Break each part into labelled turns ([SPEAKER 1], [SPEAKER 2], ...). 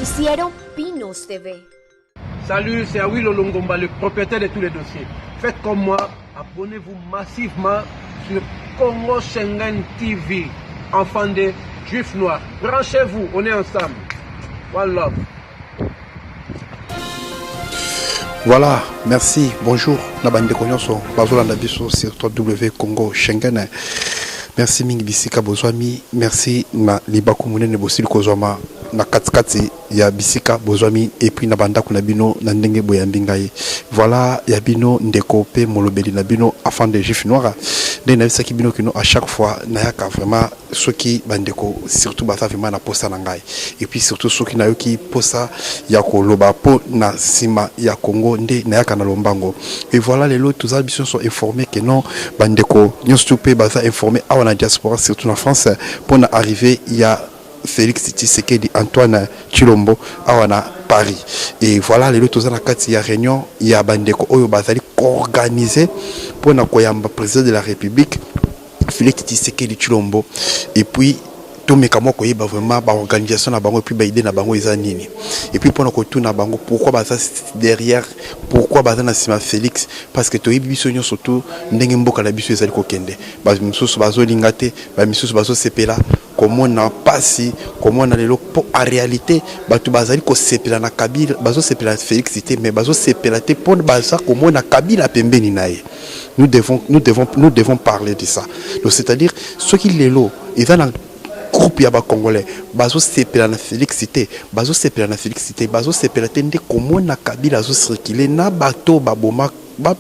[SPEAKER 1] Noticiero Pinos TV.
[SPEAKER 2] Salut, c'est Awilo Longomba, le propriétaire de tous les dossiers. Faites comme moi, abonnez-vous massivement sur Congo Schengen TV, enfant de Juifs Noirs. Branchez-vous, on est ensemble. One love.
[SPEAKER 3] Voilà, merci, bonjour. Nabande Konyoso, Bazolanda Biso sur W Congo Schengen. Merci Mingi Bisika Bozwami, merci na Libaku Munene Bosil Kozwama na katikati ya Bisika Bozwami et puis na banda kuna bino na ndenge boyambingai. Voilà, ya bino ndeko pe molobeli na bino afin de Juifs Noirs. De na bisaki bino kino à chaque fois na yaka vraiment ceux qui bandeko surtout basa vraiment na posa na ngai. Et puis surtout ceux qui na yoki posa ya ko loba po na sima ya Congo nde na yaka na lombango. Et voilà les lots tous les sont informés que non bandeko nyonso pe basa informé à la diaspora surtout en France pour arriver il y a Félix Tshisekedi Antoine Chilombo à Paris. Et voilà les autres à il y a réunion il y a bandeko oyo bazali organisé pour na koyamba président de la République Félix Tshisekedi Chilombo et puis tout mes camarades qui ont vraiment organisation na bango et puis idée na bango ezanini et puis pendant que tout na bango pourquoi baza derrière pourquoi baza na sima Félix parce que to biso nyo surtout ndenge mboka la biso ezali kokende ba misusu bazo lingate ba misusu bazo sepela comment na pasi comment na lelo en réalité batu bazali ko sepela na Kabila bazo sepela Félix cité mais bazo sepela te pour baza comment na Kabila pembeni nae nous devons parler de ça donc c'est-à-dire ceux qui lelo ezana groupe ya ba congolais bazo sepela na Félixité bazo sepela na Félixité bazo sepela tende komo na Kabila zo circuler na bato baboma ba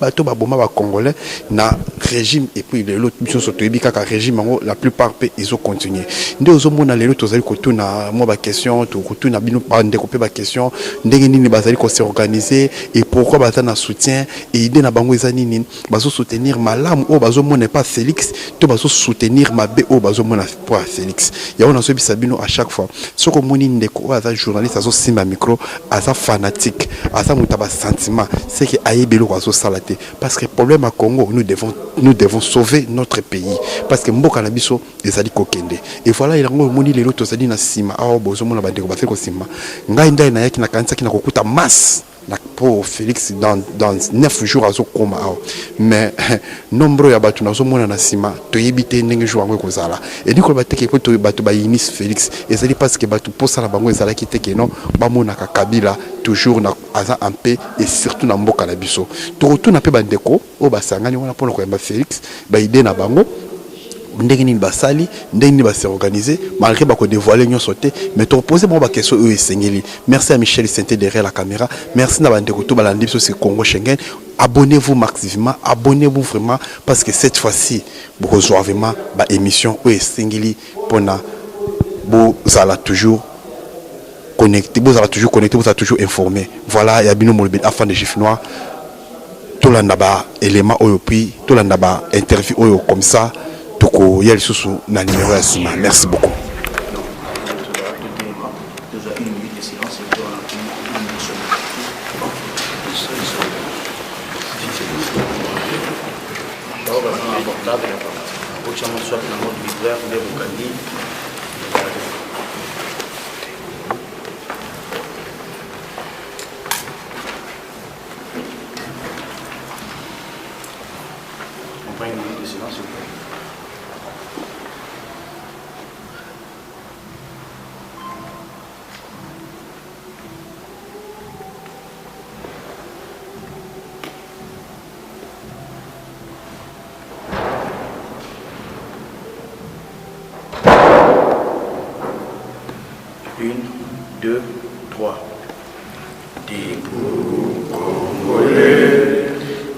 [SPEAKER 3] congolais na régime et puis les autres missions surtout kaka régime la plupart ils ont continué nde ozomona lelo tozali kotuna mo ba question to kotuna bino bande ko pe ba question ndenge nini bazali ko s'organiser et pourquoi baza na soutien et idée na bango ezani nini bazo soutenir malamu o bazo mona pas Félix to bazo soutenir mabe o bazo mona pour Félix ya on a sobi sabino à chaque fois soko moni ndeko aza journaliste azo simba micro aza fanatique aza mutaba sentiment c'est que ayebelo azo salaté parce que le problème à Congo nous devons sauver notre pays parce que mboka na biso ezali kokende et voilà il ngo moni lelo tozali na sima awo bozo mona bandeko ba fait ko sima ngai ndai na yaki na kanisa kina kokuta masse pour Félix dans 9 jours à Zokoma. Mais nombreux ya batu na zomona na sima to yebite ndenge jour ngo kozala et diko bateke ko to batu ba inis Félix ezali parce que batu posa na bango ezala ki teke non ba mona ka Kabila toujours na aza en paix et surtout na mboka na biso to retourna pe bandeko o basangani wana pona ko yamba Félix ba idée na bango ndenge nini basali ndenge nini basi organiser malgré bako dévoiler nyo sauter mais to poser moi ba question eux esengeli merci à Michel Santé derrière la caméra merci na bande ko to balandi biso sur Congo Schengen abonnez-vous massivement abonnez-vous vraiment parce que cette fois-ci vous rejoignez vraiment ba émission eux esengeli pona bo zala toujours connecté vous allez toujours connecté vous allez toujours informé voilà ya bino molbe afin de Juifs Noirs to landa ba élément oyo puis to landa ba interview oyo comme ça Toko yel susu na numéro ya sima. Merci beaucoup.
[SPEAKER 4] On prend une minute de silence, s'il vous plaît. Une, deux, trois.
[SPEAKER 5] Debout Congolais,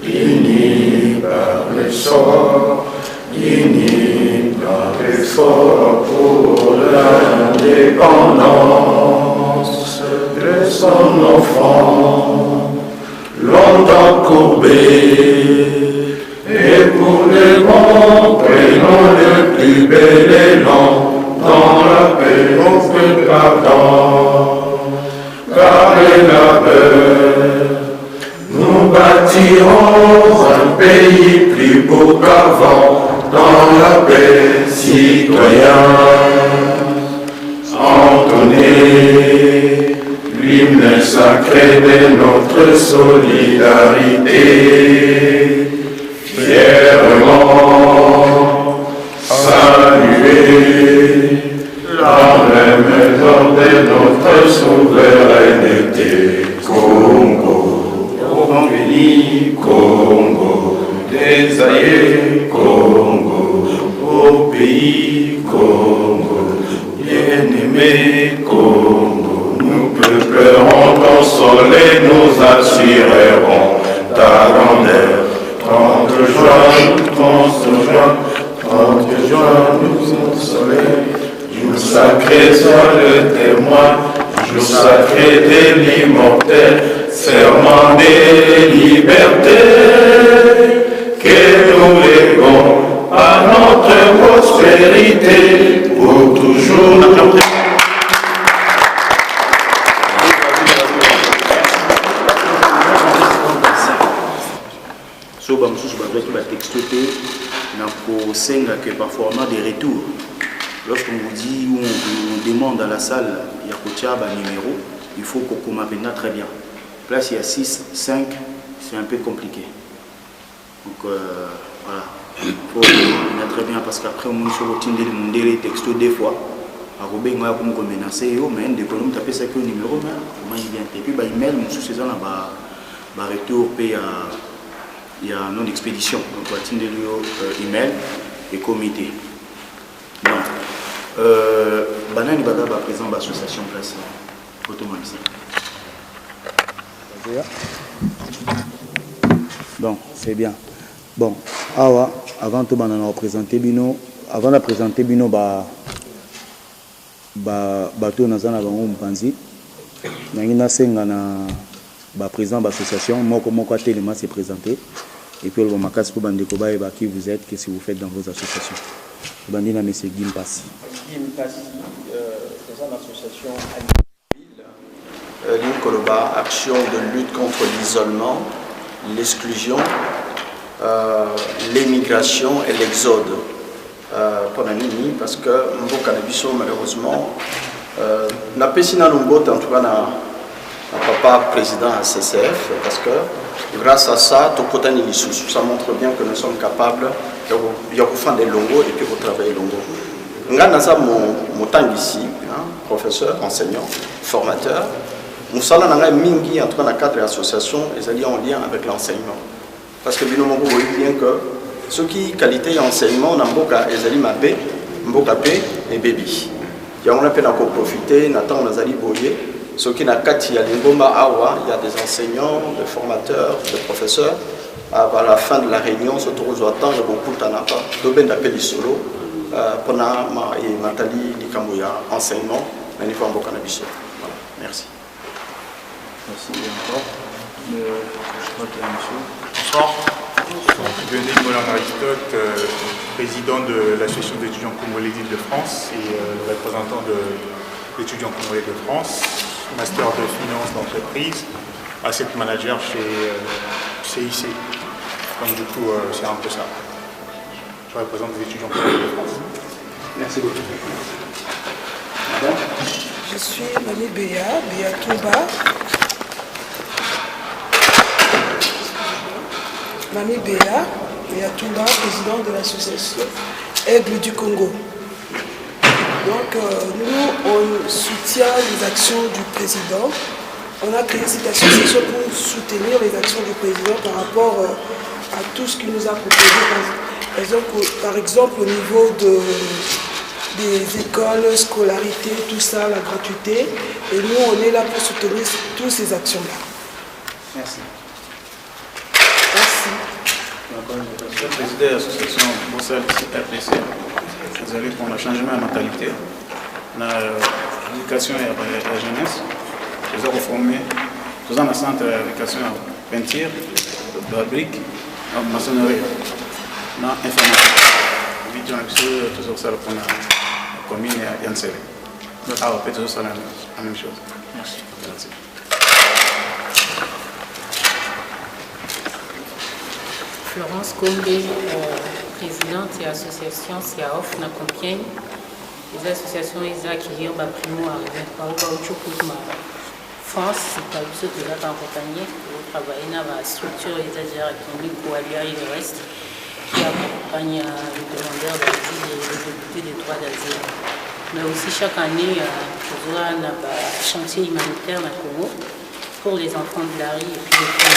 [SPEAKER 5] unis par le sort, unis par l'effort pour l'indépendance de son enfant, longtemps courbé, et pour le bon, prenons le plus bel élan dans la paix, au peu pardon, car la peur, nous bâtirons un pays plus beau qu'avant, dans la paix, citoyens, entonnez l'hymne sacré de notre solidarité. Fièrement saluer l'emblème de notre souveraineté. Congo, on bénit Congo, des aïeux Congo, au pays Congo, bien-aimé Congo, nous pleurons consoler, nous assurerons ta grandeur. 30 juin, nous consoler, jour sacré soit le témoin, jour sacré de l'immortel, serment de liberté, que nous léguons à notre prospérité pour toujours.
[SPEAKER 4] Que parfois on a des retours. Lorsqu'on vous dit ou on demande à la salle, il y a un numéro, il faut qu'on m'appelle très bien. Là, s'il y a 6, 5, c'est un peu compliqué. Donc voilà, il faut qu'on très bien parce qu'après, on se retient des textos des fois. À Robin, on va menacer, mais on peut taper ça que le numéro, mais et puis, email, mon sous-saison, retour, il y a un nom d'expédition. Donc, on va tenir email et comité. Non. Banani Bada va présent l'association place automobile. Bon, c'est bien. Bon, avant de présenter Bino, avant de présenter Bino, bateau nazana bango mpanzi. Nangina senga na président de l'association, moko Téléma s'est présenté. Et puis, le Makas pour Bandeko Baïba, qui vous êtes, qu'est-ce que vous faites dans vos associations? Bandina, M. Guim Passi.
[SPEAKER 6] Guim Passi, c'est une association L'Inkoloba, action de lutte contre l'isolement, l'exclusion, l'émigration et l'exode. Pendant Nini, parce que Mboka Nabiso, malheureusement, n'a pas si en tout cas, papa président à CCF, parce que grâce à ça, ça montre bien que nous sommes capables de faire des longos et puis de travailler longo. Nous avons mon temps ici, professeur, enseignant, formateur. Nous avons mingi en tout cas dans le cadre de l'association et en lien avec l'enseignement. Parce que nous voyons bien que ce qui qualité d'enseignement, nous avons Mabé, Mbokapé et Baby. Il y a un peu d'en profiter, Nathan Nazali Boye. Ce qui n'a qu'à dire, il y a des enseignants, des formateurs, des professeurs. À la fin de la réunion, se trouve au temps, il y a beaucoup de temps. Il y a des solo. Pendant Nathalie Likamouya, enseignement, merci.
[SPEAKER 4] Merci encore. Je crois qu'il y a un monsieur.
[SPEAKER 7] Bonsoir. Denis Moulin-Aristote, président de l'association d'étudiants congolais d'Île-de-France et représentant de l'étudiant congolais de France. Master de finance d'entreprise, asset manager chez CIC. Donc du coup, c'est un peu ça. Je représente les étudiants de France.
[SPEAKER 4] Merci beaucoup.
[SPEAKER 8] Madame. Je suis Mami Béa Touba. Mami Béa Touba, présidente de l'association Aigle du Congo. Donc nous, on soutient les actions du président. On a créé cette association pour soutenir les actions du président par rapport à tout ce qu'il nous a proposé. Par exemple, au niveau des écoles, scolarité, tout ça, la gratuité. Et nous, on est là pour soutenir toutes ces actions-là.
[SPEAKER 4] Merci.
[SPEAKER 8] Merci.
[SPEAKER 4] Je suis président de l'association Bossal RPC. Vous allez pour le changement de mentalité, l'éducation et la jeunesse. Nous avons formé, nous avons un centre d'éducation à peinture, de briques, en maçonnerie, dans l'informatique. Nous avons toujours ça pour la commune et Yansel. Nous avons fait toujours ça la même chose. Merci.
[SPEAKER 9] Florence Combe, présidente de l'association SIAOF na Compiègne. Les associations qui ont primo arrivé par France, c'est pas juste que là en compagnie, vous travaillez dans la structure étagère qui pour aller et le reste, qui accompagne les demandeurs d'asile et les députés des droits d'asile. Mais aussi chaque année, on a un chantier humanitaire dans le Congo pour les enfants de la rue et puis les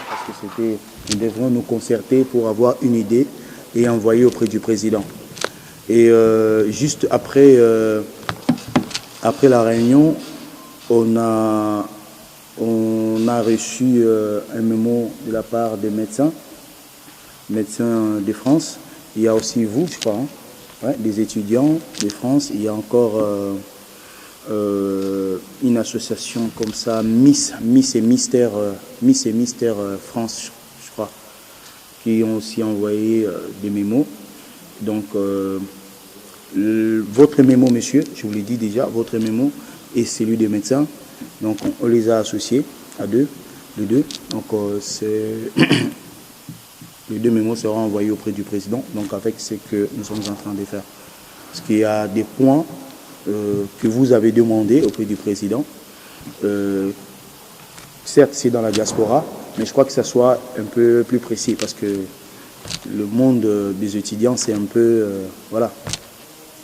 [SPEAKER 4] Parce que nous devrons nous concerter pour avoir une idée et envoyer auprès du président. Et juste après la réunion, on a reçu un mémo de la part des médecins de France. Il y a aussi vous, je crois, des étudiants de France. Il y a encore une association comme ça, Miss et Mystère France, je crois, qui ont aussi envoyé des mémos. Donc, votre mémo, monsieur, je vous l'ai dit déjà, votre mémo et celui des médecins. Donc, on les a associés à les deux. Donc, les deux mémos seront envoyés auprès du président, donc avec ce que nous sommes en train de faire. Parce qu'il y a des points que vous avez demandé auprès du président. Certes, c'est dans la diaspora, mais je crois que ça soit un peu plus précis parce que le monde des étudiants, c'est un peu... voilà.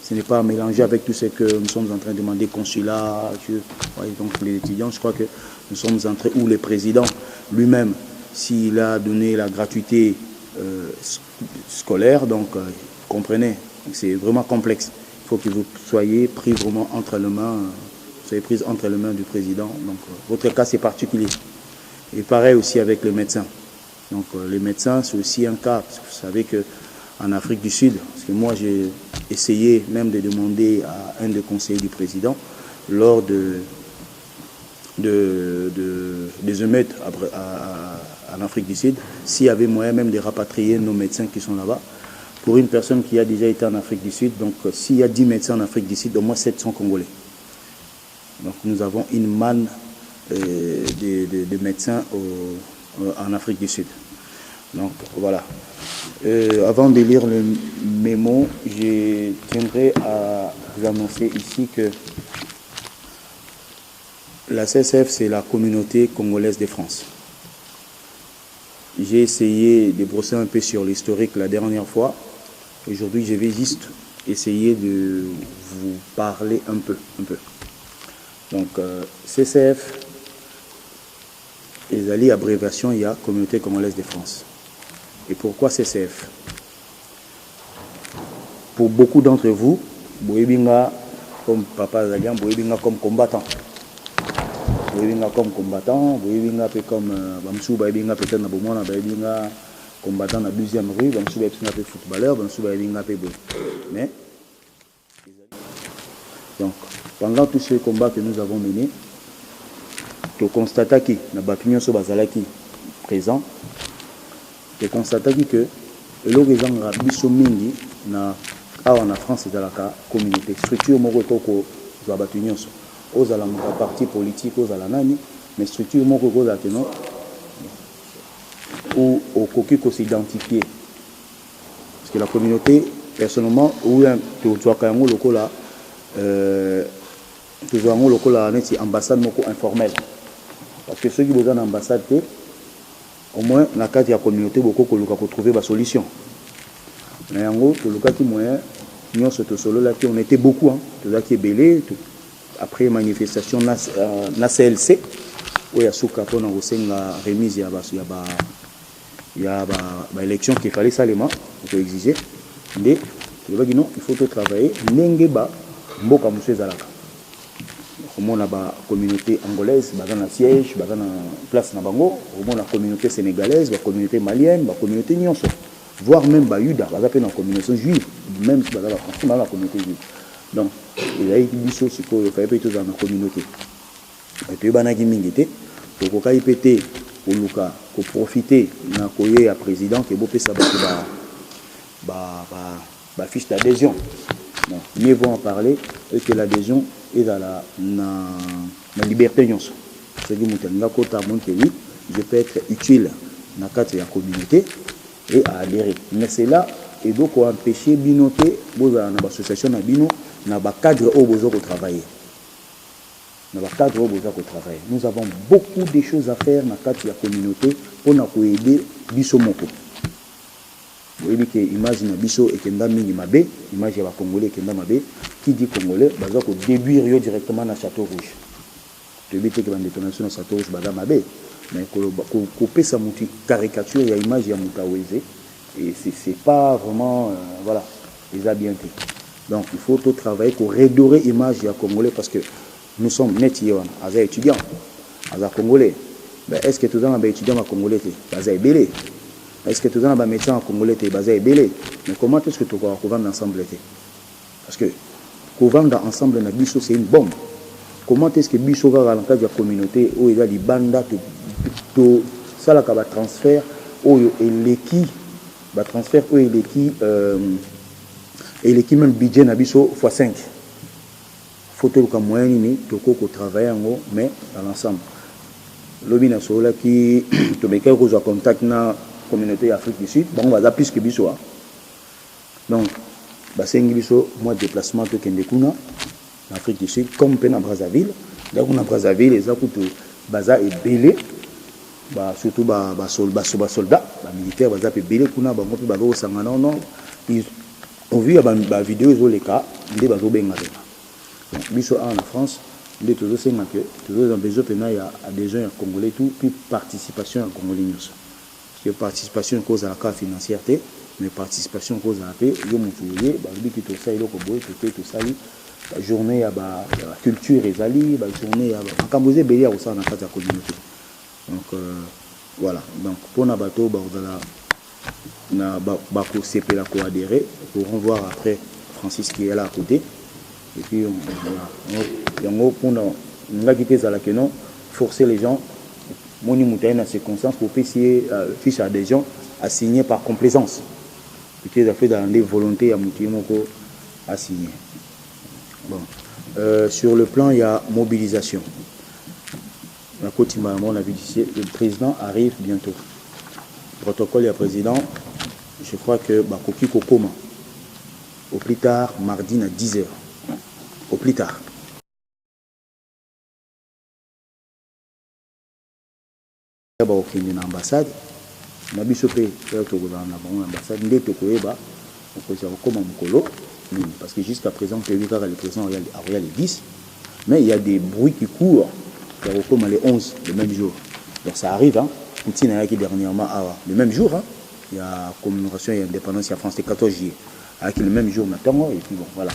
[SPEAKER 4] Ce n'est pas mélangé avec tout ce que nous sommes en train de demander, consulat, donc les étudiants, je crois que nous sommes en train, ou le président lui-même, s'il a donné la gratuité scolaire, donc comprenez, c'est vraiment complexe. Il faut que vous soyez pris vraiment entre les mains, soyez pris entre les mains du président. Donc votre cas c'est particulier. Et pareil aussi avec les médecins. Donc les médecins c'est aussi un cas, parce que vous savez qu'en Afrique du Sud, parce que moi j'ai essayé même de demander à un des conseillers du président lors des émeutes en Afrique du Sud, s'il y avait moyen même de rapatrier nos médecins qui sont là-bas. Pour une personne qui a déjà été en Afrique du Sud, donc s'il y a 10 médecins en Afrique du Sud, au moins 700 Congolais. Donc nous avons une manne de médecins en Afrique du Sud. Donc voilà. Avant de lire le mémo, je tiendrai à vous annoncer ici que la CSF, c'est la communauté congolaise de France. J'ai essayé de brosser un peu sur l'historique la dernière fois. Aujourd'hui, je vais juste essayer de vous parler un peu. Donc, CCF, les alliés abréviation, il y a Communauté congolaise de France. Et pourquoi CCF? Pour beaucoup d'entre vous, Boébinga comme Papa Zagan, Boébinga comme combattant. Boébinga comme combattant, Boébinga comme Bamsou, Boébinga peut-être na Bomona, Boébinga combattant na 12e rue, Bamsou Boébinga footballeur, Bamsou Boébinga Boé. Mais, donc, pendant tous ces combats que nous avons menés, tu constates que na Bapignon so bazalaki présent, tu constates que le résident biso mingi na en France et dans la communauté structure moko toko za Bapignon so aux ala moka parti politique aux ala nani mais structure moko ko za teno ou au koki ko s'identifier parce que la communauté personnellement ou tu vois quand même lokola tu vois un lokola neti ambassade moko informelle parce que ceux qui besoin d'ambassade au moins na cadre de la communauté beaucoup koluka ko trouver ba solution mais en gros koluka ki moyen nous solo là on était beaucoup tout ça qui est belé après manifestation na CLC où il y a souka pour na la remise ya ba élection qu'il fallait salement pour exiger mais non il faut tout travailler ndenge ba mboka monsieur zalaka au moins la communauté angolaise ba dans siège ba dans place na bango au moins la communauté sénégalaise la communauté malienne la communauté nyonso voire même Bayuda, va appeler la communauté juive, même si dans la communauté juive. Donc, il y a des choses qui sont dans la communauté. Et puis, il y a des choses pour profiter de la président qui a fiche d'adhésion. Bon, mieux vaut en parler et que l'adhésion est dans la liberté. C'est-à-dire que oui, je peux être utile dans la communauté et à adhérer. Mais c'est là, et donc on empêcher binoté, dans l'association na bino, na ba cadre au besoin de travailler.
[SPEAKER 10] dans le cadre où vous travaillez. Nous avons beaucoup de choses à faire dans le cadre de la communauté pour nous aider biso moko. Vous voyez que l'image de biso est kenda mingi mabe, l'image de la Congolais est kenda mabe, qui dit Congolais, bah ça déduire directement dans le Château Rouge. Tu veux dire que la détonation dans le Château Rouge bah mabe, mais couper sa caricature, il y a l'image de Moutaweze et c'est pas vraiment voilà, ils a bien fait. Donc il faut tout travailler pour redorer l'image de la Congolais parce que nous sommes nets as étudiants, as Congolais. Ben, est-ce que tout le monde est étudiant Congolais? As belé. Est-ce que tout le monde est médecin Congolais? As belé. Mais comment est-ce que tu vas vendre ensemble? Parce que vendre ensemble na biso c'est une bombe. Comment est-ce que biso va dans le cadre de la communauté où il y a des bandes to ça là va transfert où il est qui va transfert où il est qui et qui même budget na biso x5. Faut que le moyen ni toko ko travailler en mais dans l'ensemble. Lobi na sola qui to meka ko zo contact na communauté Afrique du Sud, bon on va plus que biso. Donc basengi biso moi déplacement to kende kuna en Afrique du Sud comme pe na Brazzaville. Donc na Brazzaville les akuto baza et belé ba surtout ba soldat, ba militaire baza pe belé kuna bango pe ba go sangana non. Ils ont vu ba vidéo zo les cas, ndé bazo benga. Donc, biso en France, il est toujours c'est que toujours dans besoin il y a des gens congolais tout puis participation en congolais. Parce que participation cause à la carte financière mais participation cause à la paix, yo moutouye, bah dit que tout ça il est koboy tout ça la journée à la culture ezali, la journée à Cambodge belé au sein dans la communauté. Donc voilà, donc pour na bateau bah na ba ko sepela ko adhérer pour voir après Francis qui est là à côté. Et puis, on a quitté ça là que non, forcer les gens, moni moutaï dans ces circonstances pour essayer fiche adhésion à signer par complaisance. Et puis, ils ont fait dans des volontés à moutier à signer. Bon. Sur le plan, il y a mobilisation. La côte on a vu ici, le président arrive bientôt. Protocole, il y a président, je crois que Bakoki Kokoma, au plus tard, mardi à 10h. Au plus tard. Au l'ambassade, na biso pe l'ambassade ndé tokoyeba comme mukolo parce que jusqu'à présent le président a les 10 mais il y a des bruits qui courent comme les 11 le même jour. Donc ça arrive hein. Poutine a qui dernièrement le même jour hein. Il y a commémoration et indépendance en France le 14 juillet avec le même jour maintenant et puis bon voilà.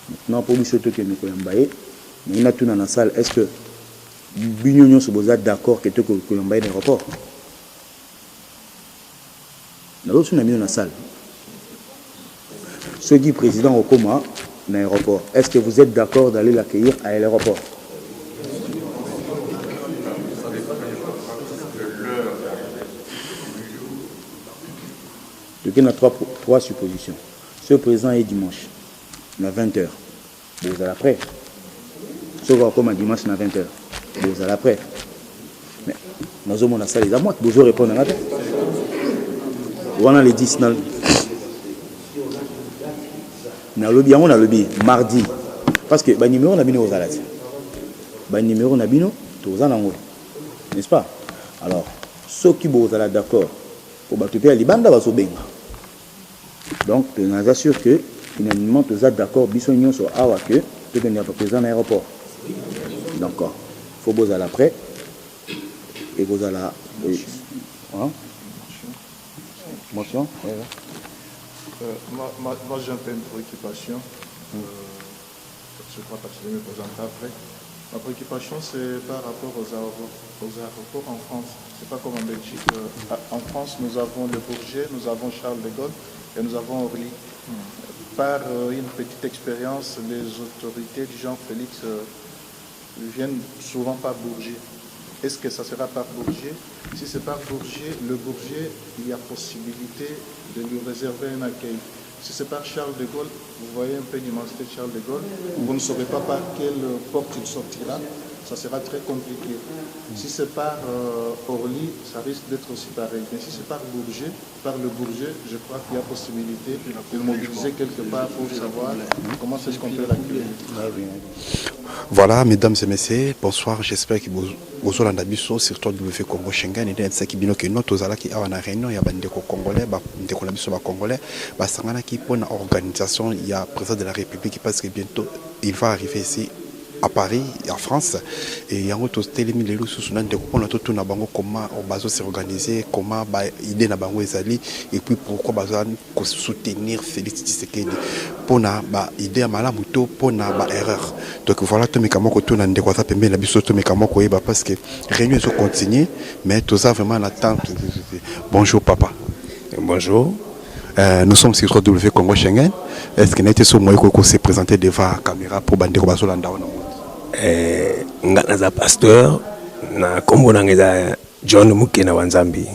[SPEAKER 10] Maintenant, pour nous, surtout que nous sommes mais il y a tout dans la salle. Est-ce que l'Union est d'accord que nous sommes dans l'aéroport? Nous sommes dans la salle. Ceux qui sont président au coma dans l'aéroport, est-ce que vous êtes d'accord d'aller l'accueillir à l'aéroport? Donc il y a trois suppositions. Ce président est dimanche. À 20h. Vous allez après. Ce qu'on comme dimanche à 20h. Vous allez après. Mais nous avons la salle les amours. Vous répondre à la tête. On a les 10 dans le lobby. On a le lobby mardi. Parce que le numéro on a bien aux alades. Le numéro on a bien aux alades. N'est-ce pas? Alors, ceux qui vous allez d'accord pour battre les bandes va se baigner. Donc, je vous assure que finalement, tous êtes d'accord, bisognon sur Awa que il n'y a pas présent à l'aéroport. Donc, il faut que vous allez après et vous allez. Hein? Motion?
[SPEAKER 5] Moi, j'ai un peu une préoccupation. Je crois que je vais me présenter après. Ma préoccupation, c'est par rapport aux aéroports en France. Ce n'est pas comme en Belgique. En France, nous avons le Bourget, nous avons Charles de Gaulle et nous avons Orly. Par une petite expérience, les autorités du genre Félix viennent souvent par Bourget. Est-ce que ça sera par Bourget? Si c'est par Bourget, le Bourget, il y a possibilité de lui réserver un accueil. Si c'est par Charles de Gaulle, vous voyez un peu l'immensité de Charles de Gaulle, vous ne saurez pas par quelle porte il sortira, ça sera très compliqué. Si c'est par Orly, ça risque d'être aussi pareil. Mais si c'est par le Bourget, je crois qu'il y a possibilité de le mobiliser quelque part pour savoir comment c'est-ce qu'on peut l'accueillir.
[SPEAKER 3] Voilà, mesdames et messieurs, bonsoir. J'espère que vous avez un sur W Congo Schengen. Et c'est qui bino que notre zala qui a une réunion, il y a des Congolais, des Congolais, Sangana qui pour une organisation, il y a président de la République parce que bientôt il va arriver ici à Paris, en France, et il y a un autre télémi les loups sous de comprendre tout na bango comment on va s'organiser, comment idée na bango ezali et puis pourquoi besoin soutenir Félix Tshisekedi pour na idée à malamuto pour na erreur. Donc voilà tout mes camons tout na ndekwa pembe na biso tout mes camons ko yeba parce que réunion se continue mais tout ça vraiment l'attente. Bonjour papa.
[SPEAKER 11] Bonjour.
[SPEAKER 3] Nous sommes sur W Congo Schengen. Est-ce que nous sommes moi qui s'est présenté devant la caméra pour Bandeko Bazolanda?
[SPEAKER 11] Ngana pasteur na kombo nangeza John Mukena Wanzambi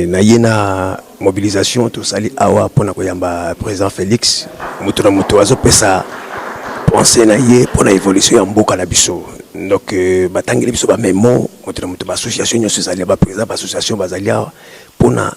[SPEAKER 11] na yena mobilisation to sali awa pona koyamba président Félix mutu mutu azopesa penser na ye pona évolution ya mboka na biso donc batangeli biso ba memo mutu ba association nyonso sali ba président ba association bazalia pona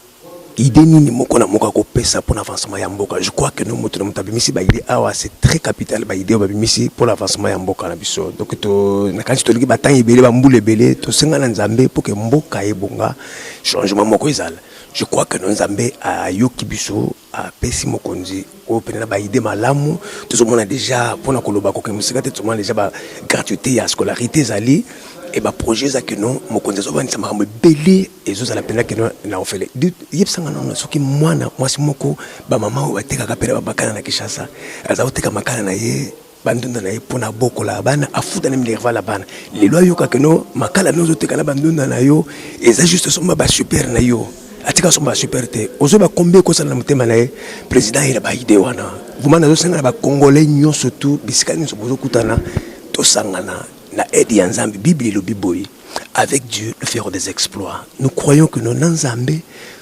[SPEAKER 11] idée nini moko na moko ko pesa pour l'avancement ya mboka. Je crois que nous moto na tabimisi ba idée awa c'est très capital ba idée ba bimisi pour l'avancement ya mboka na biso. Donc to na kanti to liki batang ebele ba mbule ebele to senga na nzambe pour que mboka ebonga changement moko ezala. Je crois que nous nzambe a yoki biso a pesi mokonzi o pena ba idée malamu tout le monde a déjà pour na koloba ko ke musika te tout le monde déjà ba gratuité ya scolarité zali et bah projet ça que non mon compte ça va ni ça m'a belé et ça la peine que non na ofele yep sanga non so ki mwana mwasi moko ba mama wa teka kapela ba bakana na Kishasa aza oteka makana na ye bandunda na ye pona bokola bana afuta na minerva la bana les lois yo ka que non makala no oteka na bandunda na yo et ça juste somba ba super na yo atika somba super te ozo ba combien ko ça na mutema na ye président il ba idée wana vous mana zo sanga ba congolais nyo surtout bisikani so bozo kutana to sangana la aide ya Nzambe Bible le biboyi avec Dieu le faire des exploits. Nous croyons que nos Nzambe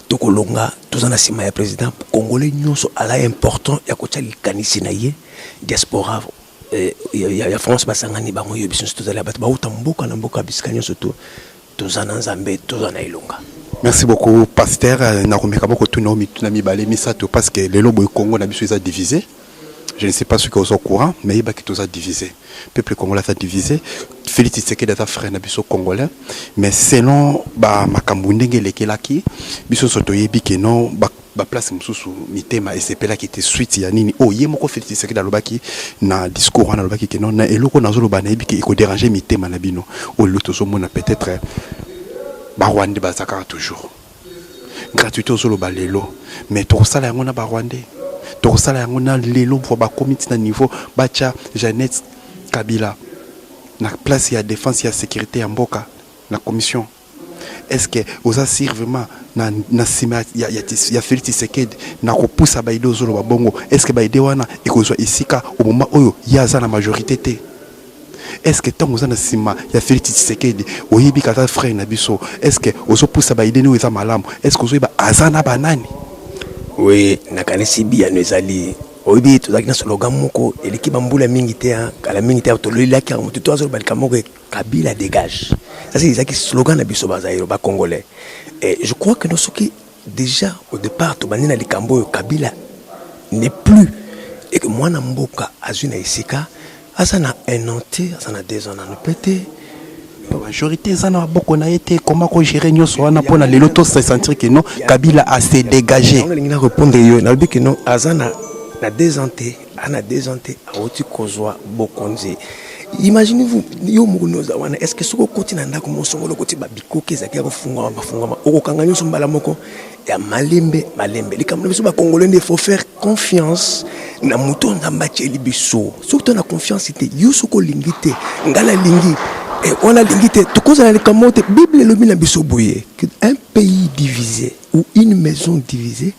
[SPEAKER 11] tokolonga tozana sima ya président congolais nyonso ala important ya kotia likanisi na ye diaspora ya France basangani bango yo biso tozala bato ba utamboka na mboka bisikanya surtout tozana Nzambe tozana ilonga.
[SPEAKER 3] Merci beaucoup pasteur na komeka moko tuna mituna mibale misato parce que le lobo Congo na biso eza divisé. Je ne sais pas ce que vous êtes au courant, mais il y a qui a divisé. Le peuple congolais a divisé. Félix Tshisekedi est un frère de congolais. Mais selon Makambundenge Lekelaki, biso sotoyebi que non, place msusu mitema et c'est là qui était suite ya nini. Oh, yemoko Félix Tshisekedi alobaki na discours na alobaki que non, na eloko na zolo bana yebi que iko déranger mitema na bino. Oh, l'autre somona peut-être Rwanda bazaka toujours. Gratuité au zolo balelo, mais to sala ngona ba Rwanda. Donc ça là on a l'élo pour ba comité na niveau bacha Jeannette Kabila na place ya défense ya sécurité en Mboka la commission. Est-ce que vous assure vraiment na sima ya Félix Tshisekedi na ko poussa ba idée zolo ba bongo est-ce que ba idée wana ekozwa isika au moment oyo ya za na majorité té? Est-ce que tant que na sima ya Félix Tshisekedi oyebi kata frère na biso est-ce que ozo poussa ba idée no eza malamu est-ce que ozo ba azana banani?
[SPEAKER 11] Oui, nakanisi bia nezali obi tozaki na slogan moko eliki bambula mingi te kala mingi te tololila ki mutu to azolo balika moko Kabila dégage. Ça c'est ezaki slogan na biso bazairo ba congolais. Et je crois que nous soki déjà au départ to banina likambo Kabila n'est plus et que moi na mboka azuna isika asana un an te asana 2 ans na pété.
[SPEAKER 3] La majorité zana boko na été comment ko gérer nyoso wana pona lelo to se sentir que non Kabila a se dégagé.
[SPEAKER 11] On a répondre yo na bi que non azana na 2 ans te ana 2 ans te auti kozwa bokonzi. Imaginez-vous yo munoza wana est-ce que soko continue ndako mosongolo koti babiko kezaki ko funga bafunga okokanga nyoso mbala moko ya malembe likambo biso ba congolais il faut faire confiance na muto nzamba tsheli biso surtout na confiance te yo soko lingite ngala lingi. Et on a limité tout cause dans les camotes Bible le mina bisoboye qu'un pays divisé ou une maison divisée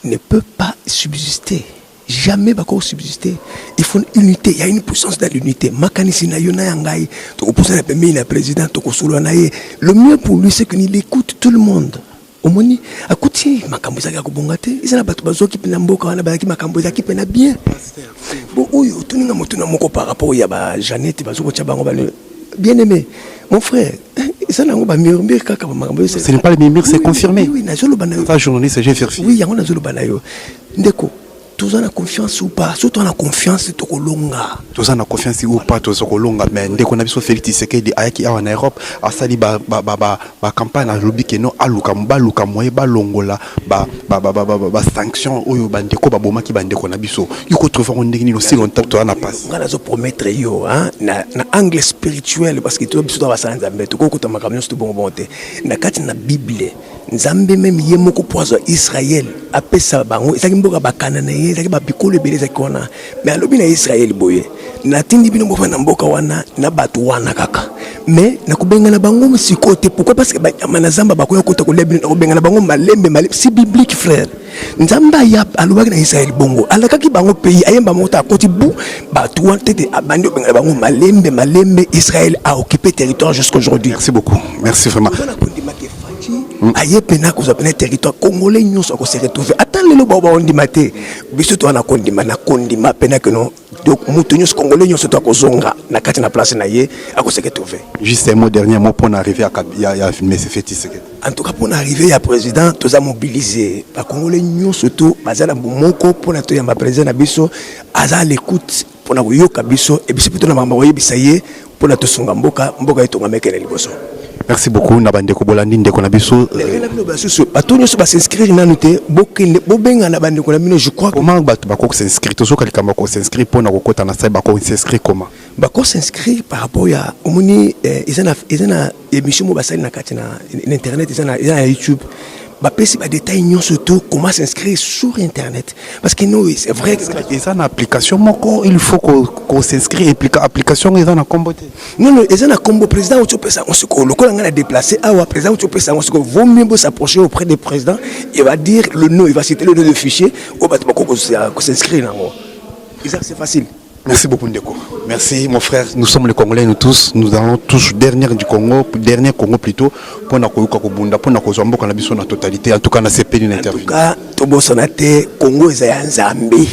[SPEAKER 11] ne peut pas subsister. Jamais va subsister. Il faut une unité, il y a une puissance dans l'unité. Makanisi na yona yangai, to pousser la premier la président to kosolo nae. Le mieux pour lui c'est qu'il écoute tout le monde. Omoni akuti makambo zaki akubongate izana bato bazoki pena mboka wana bazaki makambo zaki pena bien. Bon oyo tuninga moto na moko par rapport ya ba Jeannette bazoko tcha bango bale. Bien aimé, mon frère, ça n'a pas murmuré kaka makambo.
[SPEAKER 3] Ce n'est pas le murmure, c'est confirmé.
[SPEAKER 11] Oui, na zolo banayo.
[SPEAKER 3] Ça journaliste j'ai vérifié.
[SPEAKER 11] Oui, yango na zolo banayo. Ndeko tous en a confiance ou pas, surtout en a confiance de Tokolonga.
[SPEAKER 3] Tous en a confiance ou pas, tous Tokolonga, mais dès qu'on a vu sur Félix Tshisekedi ayaki en Europe, a sali ba campagne à lobby que non aluka moye ba longola ba sanction oyo bandeko ba boma ki bandeko na biso. Il faut trouver on ndeni aussi longtemps to na passe.
[SPEAKER 11] On a zo promettre yo na angle spirituel parce que tout biso ba sanza mbeto ko kota makamyo sto bonbonte. Na kati na Bible Nzambe même yemoko pozo Israël apesa bango ezaki mboka bakanana ezaki babikolo ebele ezaki wana mais alobi na Israël boye natindi bino mboka na mboka wana na bato wana kaka mais nakubenga na bango musikote pourquoi parce que banyama na Zamba bakoya kota kolebi na kubenga na bango malembe si biblique frère Nzamba ya alobaki na Israël bongo alakaki bango pays ayemba mota akoti bu bato wana tete abandi obenga na bango malembe Israël a occupé territoire jusqu'aujourd'hui.
[SPEAKER 3] Merci beaucoup, merci vraiment.
[SPEAKER 11] Aye pena ko zapena territoire congolais nyonso ko se retrouver attends lelo ba ondima te biso to na kondima pena que non donc mutu nyonso congolais nyonso to ko zonga na kati na place na ye a ko se retrouver.
[SPEAKER 3] Juste un mot dernier mot pour arriver à Monsieur Félix.
[SPEAKER 11] En tout cas pour arriver à président tous a mobilisé ba congolais nyonso to bazala moko pour na to ya président na biso aza l'écoute pour na yoka biso et biso plutôt na mamba oyebisa ye pour na to songa mboka etonga mekele liboso.
[SPEAKER 3] Merci beaucoup Nabandeko Bolandi ndeko na biso.
[SPEAKER 11] Batonyo so ba s'inscrire na noté bokende bobenga na bandeko na bino je crois
[SPEAKER 3] comment bato bako s'inscrire to so kalika bako s'inscrire pour na kokota na sai bako s'inscrire comment
[SPEAKER 11] bako s'inscrire par rapport ya omoni ezana émission mo basali na kati na internet ezana YouTube bapesi ba détail nyonso to comment s'inscrire sur internet parce que nous c'est vrai que
[SPEAKER 3] ça na application moko il faut qu'on s'inscrire application ezana na combo
[SPEAKER 11] non ezana combo président ou tu peux ça on se lokola ngana déplacer awa président ou tu peux ça on se vaut mieux s'approcher auprès des présidents il va dire le nom il va citer le nom de fichier au bato bako s'inscrire nango c'est facile.
[SPEAKER 3] Merci beaucoup Ndeko. Merci mon frère. Nous sommes les Congolais, nous tous. Nous allons tous dernier Congo plutôt pour na koyuka kobunda pour na kozomboka na biso na totalité. En tout cas na CP une interview.
[SPEAKER 11] En tout cas tobo sonate Congo eza Nzambe.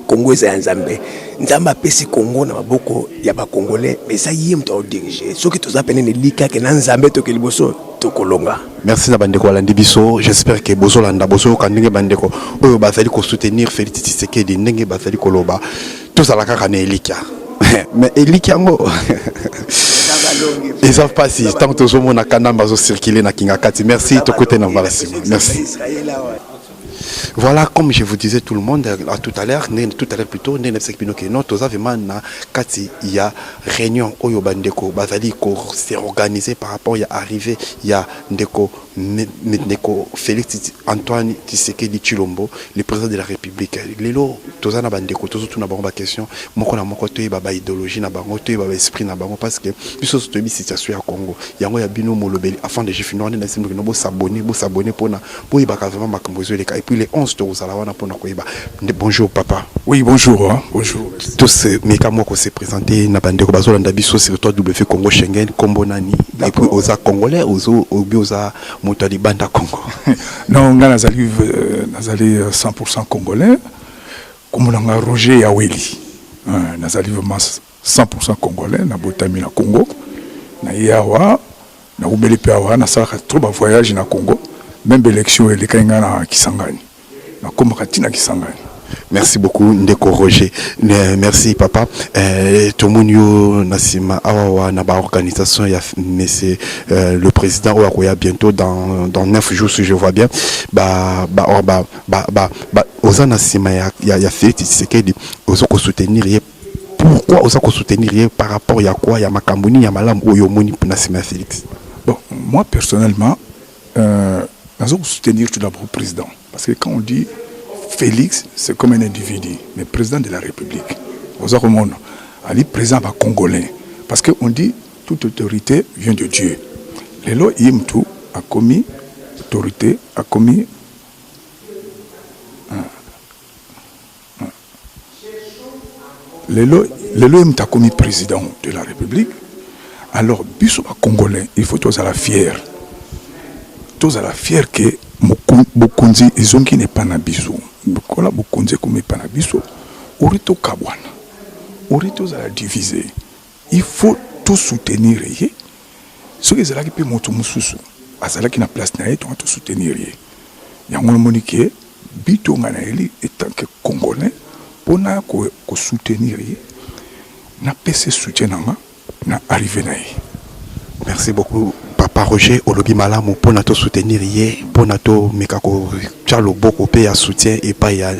[SPEAKER 11] Congo eza Nzambe. Nzamba apesi Congo na maboko ya ba Congolais mais ça yé mto diriger. Soki toza pene ne lika ke na Nzambe to ke liboso to kolonga.
[SPEAKER 3] Merci na bandeko alandi biso. J'espère que bozolanda bozo kandenge bandeko oyo bazali ko soutenir Félix Tshisekedi ndenge bazali koloba. Tout ça la carane Elikia. Mais Elikia ngo. Ils savent pas si tant que tout le monde a kanamba zo circuler na Kingakati. Merci to côté na Valasi. Merci. Voilà, comme je vous disais tout le monde tout à l'heure plutôt, na kati ya réunion oyo bandeko bazali ko s'est organisé par rapport à arrivé ya ndeko Félix Antoine Tshisekedi Tshilombo, le président de la République. Lelo tozana bandeko tozo na bango ba question moko na moko to ba idéologie na bango to ba esprit na bango parce que biso to bi situation ya Congo. Yango ya bino molobeli afin de finir na simbo que no s'abonner pour na boy ba vraiment makambozo les et puis les 11 to za la wana pour na koiba. Bonjour papa.
[SPEAKER 12] Oui, bonjour bonjour.
[SPEAKER 3] Tous mes camarades ko se présenter na bandeko bazolanda biso sur W Congo Schengen kombo nani et puis oza congolais oza Moutali Banda Congo.
[SPEAKER 12] Non, nazali 100% congolais. Comme on a Roger Yaweli. Nazali vraiment 100% congolais. Na botami na Congo. Na yawa. Na ubeli peawa. Na salaka trop de voyage na Congo. Même élection et les kainga na Kisangani. Na komakati na Kisangani.
[SPEAKER 3] Merci beaucoup Ndeko Roger. Merci papa. Tomunyo Nasima Awawa na ba organisation ya monsieur le président Oakoya bientôt dans 9 jours si je vois bien. Oza Nasima ya Félix Tshisekedi ozo ko soutenir pourquoi oza ko soutenir par rapport ya quoi ya makambuni ya malamu oyo moni Nasima Félix.
[SPEAKER 12] Bon, moi personnellement nazo soutenir tout d'abord le président parce que quand on dit Félix, c'est comme un individu, mais président de la République. Aux Aromon, Ali président congolais. Parce qu'on dit toute autorité vient de Dieu. Les lois Yimtu a commis autorité, a commis. Les lois Yimtu a commis président de la République. Alors, biso congolais, il faut tous à la fière. Tous à la fière que Bokonzi ezongi n'est pas na biso. Bokola Bokonzi comme pas na biso. Orito kabwana. Orito za diviser. Il faut tout soutenir. Ce que zala qui peut moto mususu. Azala qui na place na tout soutenir. Yango monique bito nga na eli étant que congolais pona ko soutenir na pese soutien nga na arrivé na ye.
[SPEAKER 3] Merci beaucoup Papa Roger olobi malamu pona to soutenir ye pona to mekako chalo boko pe ya soutien et pas ya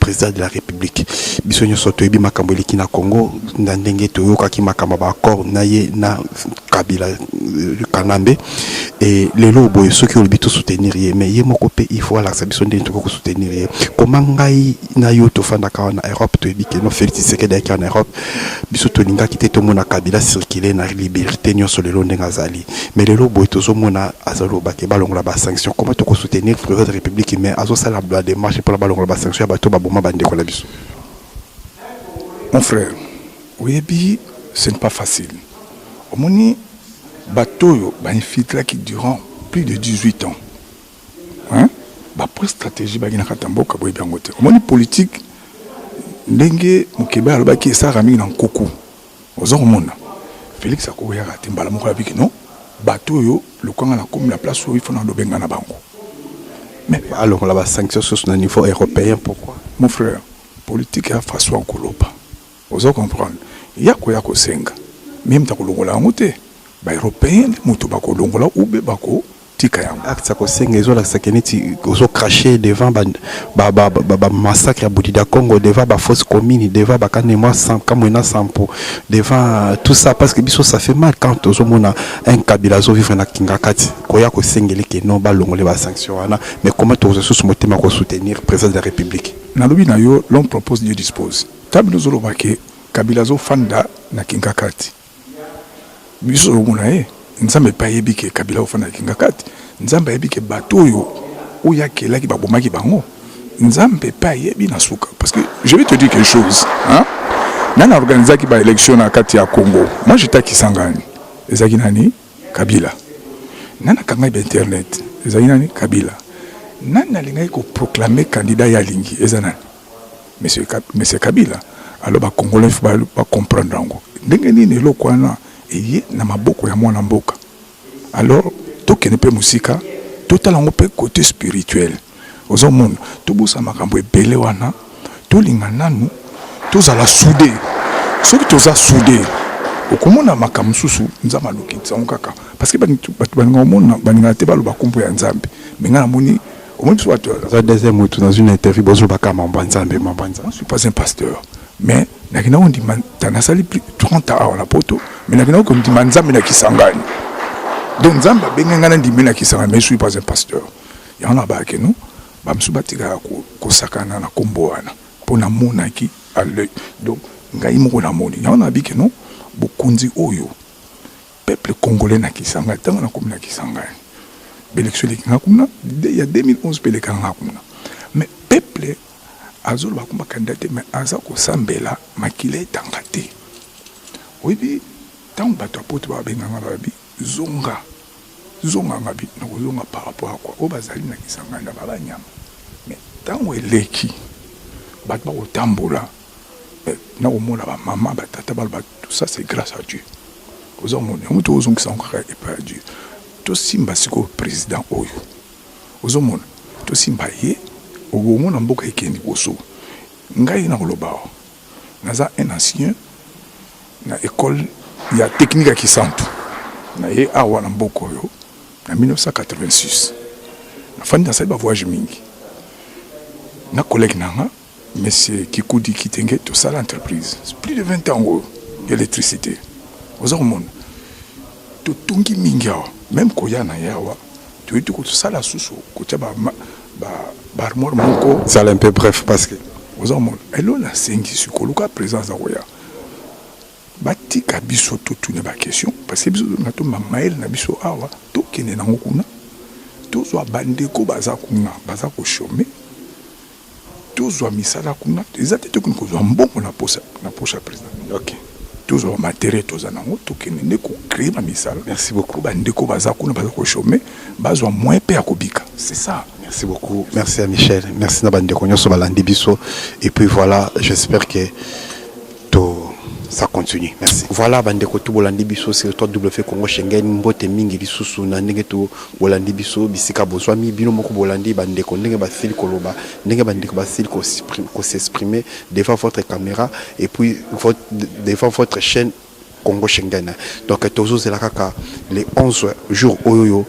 [SPEAKER 3] président de la République biso nyoso to ebi makambo eliki na Congo na ndenge to yokaki makambo ba accord na ye na Kabila Kanambe et lelo boye ceux qui olobi to soutenir ye mais ye moko pe il faut la biso ndenge to ko soutenir ye comment ngai na yo to fanda ka na Europe to ebi ke no Félix Tshisekedi ka na Europe biso to linga kite to mona Kabila circuler na liberté nyoso lelo ndenga zali mais lelo boye to zo mona azalo ba ke balongola ba sanction comment to ko soutenir le président de la République mais azo sala la démarche pour la balongola ba sanction ba to ba boma bande ko la biso.
[SPEAKER 12] Mon frère, oui, ce n'est pas facile. Au moni bateau ba infiltré qui durant plus de 18 ans. Hein? Ba pour stratégie ba gina katamboka boy biangote. Au moni politique ndenge mukeba aloba ki esa rami na nkoko. Ozo mona. Félix akoya ratimbala moko la biki non? Bateau yo le kwanga na comme la place où il faut na lobenga na bango. Mais
[SPEAKER 3] alors la sanction sur un niveau européen pourquoi?
[SPEAKER 12] Mon frère, politique a François Nkoloba. Vous comprendre. Il y a quoi ko senga. Même ta kolongola ngote. Ba européen mutu ba kolongola ube bako tika yango.
[SPEAKER 3] Acte ko senga ezo la sakeniti ozo cracher devant ba massacre à Boudida Congo devant ba fausse commune devant ba kanema sans kamwena sampo devant tout ça parce que biso ça fait mal quand ozo mona un Kabila zo vivre na Kingakati koya ko sengeli ke non ba longole ba sanction wana mais comment ozo sous motema ko soutenir président de la République.
[SPEAKER 12] Na lobi na yo l'on propose Dieu dispose. Tabino zo lobake Kabila zo fanda na Kingakati. Biso mona nzambe pa yebi ke Kabila ofanda na Kingakati. Nzambe yebi ke bato yo oya kela ki babomaki bango. Nzambe pa yebi na suka parce que je vais te dire quelque chose, hein? Nana organisé ki ba élection na kati ya Congo. Moi j'étais à Kisangani. Ezaki nani? Kabila. Nana kanga ba internet. Ezaki nani? Kabila. Nana lingai ko proclamer candidat ya lingi ezana. Monsieur Kabila. Alors ba Congolais ba comprendre ngo. Ndenge nini lokwana eye na maboko ya mwana mboka. Alors tokene pe musika total ngo pe côté spirituel. Ozo monde to busa makambo ebele wana to linga nanu to za la soudé. Soki to za soudé. Okomona makambo susu nzama lokitsa ngaka parce que baninga omona baninga te balo bakombo ya nzambe. Menga na moni au soit
[SPEAKER 3] deuxième dans une interview bozo bakama mbanzambe mbanza.
[SPEAKER 12] Je suis pas un pasteur mais nakina on dit tanasali plus 30 ans la poto mais nakina on dit manzambe na Kisangani. Donc nzamba benga na ndimi na Kisangani mais je suis pas un pasteur. Ya on a ba ke nous ba msubatika ko sakana na kombo wana pona monaki à l'œil. Donc ngai moko na moni. Ya on a bi ke non bokonzi oyo peuple congolais na Kisangani tanga na komuna Kisangani. L'élection il y a 2011 mais peuple azol ba kumba candidat mais azako sambela makile tangate oui tant bato poto ba benga ba bi zonga ngabi na zonga par rapport à quoi o bazali na Kisangani na baba nyama mais tant eleki bato ba otambola na o mona ba mama ba tata ba tout ça c'est grâce à Dieu aux hommes on tout aux qui sont et pas à Dieu to simba siko président oyo ozomona to simba ye ogomona mboka ekendi boso ngai na kolobao naza un ancien na école ya technique ya Kisantu na ye awa na mboka oyo na 1986 na fandi na saiba voyage mingi na collègue nanga monsieur Kikudi Kitenge to sala entreprise plus de 20 ans d'électricité ozomona to tungi mingi awa même koya na yawa tu es tout ça la sous kocha ba armoire moko
[SPEAKER 3] ça un peu bref parce que
[SPEAKER 12] aux hommes elle on a sengi sukoluka présence akoya batika biso tout ne ba question parce que biso na to mamael na biso awa to kene na ngokuna to zo bandeko baza ko chômer to zo misala kuna ezate to ko zo mbongo na posa président.
[SPEAKER 3] OK.
[SPEAKER 12] Toujours matériel tous en haut tout qui n'est qu'au créer ma misale.
[SPEAKER 3] Merci beaucoup.
[SPEAKER 12] Bandeko bazaku na bazako chômer bazwa moins pe akobika. C'est ça.
[SPEAKER 3] Merci beaucoup. Merci à Michel. Merci na bandeko nyoso balandi biso et puis voilà, j'espère que ça continue. Merci. Voilà, bandeko tout bolandi biso sur W Congo Schengen mbote mingi lisusu na ndenge to bolandi biso bisika bozwami bino moko bolandi bandeko ndenge basili koloba ndenge bandeko basili ko s'exprimer devant votre caméra et puis devant votre chaîne Congo Schengen. Donc toujours c'est là les 11 jours oyo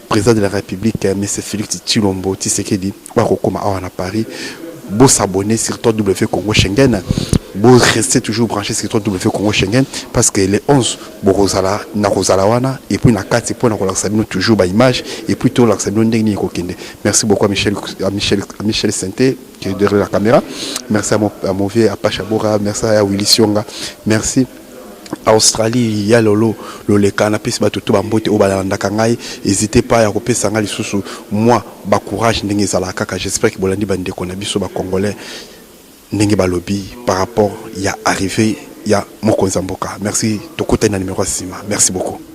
[SPEAKER 3] président de la République M. Félix Tshilombo Tshisekedi va recommander à Paris. Vous s'abonner sur W Congo Schengen. Vous restez toujours branché sur W Congo Schengen parce que les 11 Borozala Narozalawana et puis na 4 pour nous toujours ba image et puis tout l'accès merci beaucoup à Michel Santé qui est derrière la caméra. Merci à mon vieux Apache Bora, merci à Willy Sionga, merci Australie ya lolo loleka na pesi bato to bambote o balanda kangai n'hésitez pas à repesa ngali susu moi ba courage ndenge zala kaka j'espère que bolandi bande ko na biso ba congolais ndenge ba lobby par rapport ya arrivé ya Mokonza Mboka. Merci tokota na numéro 6. Merci beaucoup.